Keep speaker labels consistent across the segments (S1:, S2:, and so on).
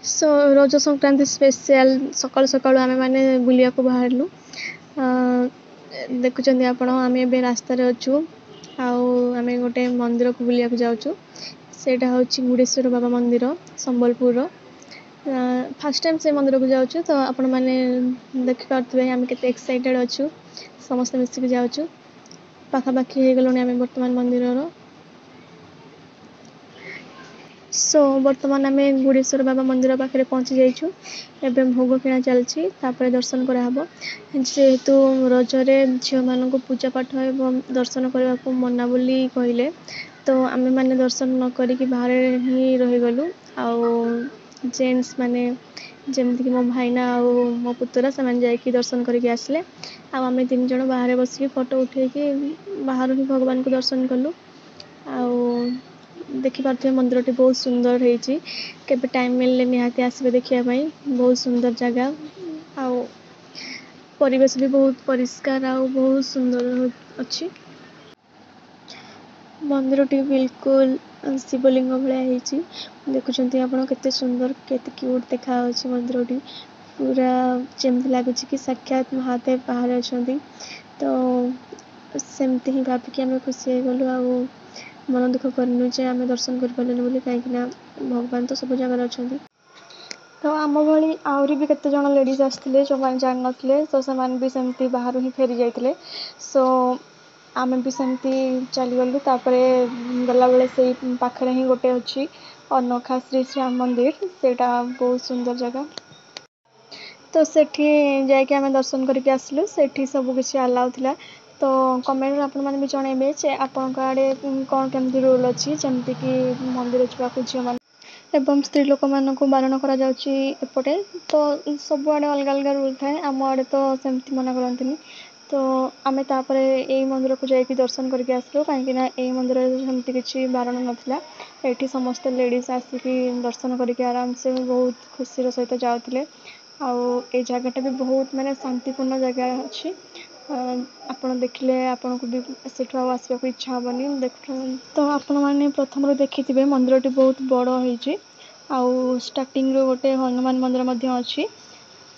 S1: सो रज संक्रांति स्पेशल सकाल सकाल आम मैंने बुलिया को बाहरलु देखुं आपण आम ए रास्तार अच्छु आम गोटे मंदिर को बुलिया जाऊँ सेटा हूँ गुड़ेश्वर बाबा मंदिर संबलपुर फास्ट टाइम से मंदिर को जाऊँ तो आपण मैंने देखिपे आम के एक्साइटेड अच्छु समस्त मिसिक जाऊँ पाखापाखि हो गलुणी आम बर्तमान मंदिर सो बर्तमान आम गुड़ेश्वर बाबा मंदिर पाखे पहुँची जाइछू एवं भोग किणा चलती दर्शन कराहब जेहेतु रजरे झील मानक पूजा पाठ एवं दर्शन करने को मना बोली कहले तो आम मैंने दर्शन न करी बाहर ही रहीगलु जेन्ट्स माने जमती मो भाईना आ मो पुतरा से जाकि दर्शन करके आसले आम तीन जन बाहर बसिक फोटो उठे बाहर ही भगवान को दर्शन कलु देखिपे मंदिर टी बहुत सुंदर होती केबे टाइम मिलले निहाती आसबे देखापी बहुत सुंदर जगह आउ परिवेश भी बहुत परिष्कार आ बहुत सुंदर अच्छी मंदिर टी बिल्कुल शिवलिंग भाई देखुं आप केते सुंदर केते क्यूट देखा मंदिर टी पूरा जमती लगुच कि साक्षात महादेव बाहर अच्छा तो सेमती ही भाविकी आम खुशी हो गलु आ मन दुख करनु जे आम दर्शन कर पारे कहीं भगवान तो सब जगह अच्छा तो आम भाई आहरी भी केते जन लेडीज आसते जो मैंने जान नथिले तो से भी सेमती बाहर ही फेरी जाते सो आम भी सेमती चलीगलु गला बेले से पाखे ही गोटे अच्छी अनोखा श्री श्री राम मंदिर सेटा बहुत सुंदर जगह तो सेठी जाके आम दर्शन करके आसलु सेठी सब किसी अलाउ थिला तो कमेंट आपण मैंने भी जनइबे जे आपण आड़े कौन केमती रूल अच्छी जमती कि मंदिर जावाक झील मान एवं स्त्री लोक मानक बारण करा एपटे तो सब आड़े अलग अलग रूल थाए आम आड़े तो सेमती मना करती तो आम तापर यही मंदिर को जाकि दर्शन करके आसलु कहीं यही मंदिर सेमती किसी बारण नाला ये समस्त लेडीज आसिक दर्शन करके आराम से बहुत खुशी सहित जाते आई जगटा भी बहुत माने शांतिपूर्ण जगह अच्छी आपण देखिले आपण को भी सेठु आसवा को इच्छा हेनी देख तो आपण मैंने प्रथम देखिथे मंदिर टी बहुत बड़ होती स्टार्टिंग रो गोटे हनुमान मंदिर अच्छी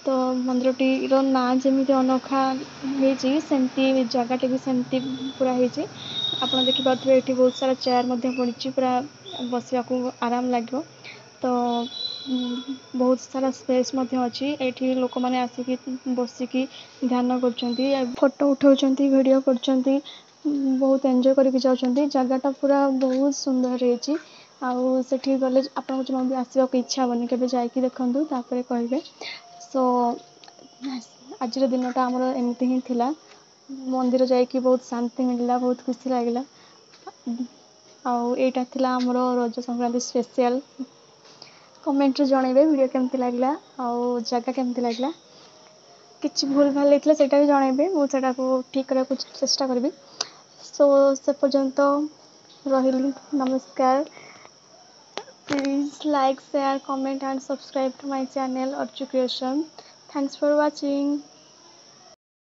S1: तो मंदिर टी ना जमी अनोखा होमती जगह भी सेमती पूरा होती आप देखिपे ये बहुत सारा चेयर पड़ी पूरा बसवा को आराम लगे तो बहुत सारा स्पेस अच्छी ये लोक मैंने आसिक बसिक ध्यान कर फोटो उठाऊँ वीडियो कर बहुत एंजॉय करके जाऊँच जगहटा पूरा बहुत सुंदर होती आठी गले आपको जमा भी आसवा इच्छा हेनी के जाकि देखूँ तापर कहे सो आज दिनटा आमर एमती ही थिला मंदिर जाकि बहुत शांति मिलला बहुत खुशी लगे आईटा थिला आमर रज संक्रांति स्पेशल कमेंट रे जनइबे वीडियो केमती लगला आउ जगह केमती लगला किसी भूल भाल होता है भी जनइबे मुझे ठीक करने चेष्टा करी सो से पर्यंत रही नमस्कार please like share comment and subscribe to my channel Archu creation thanks for watching.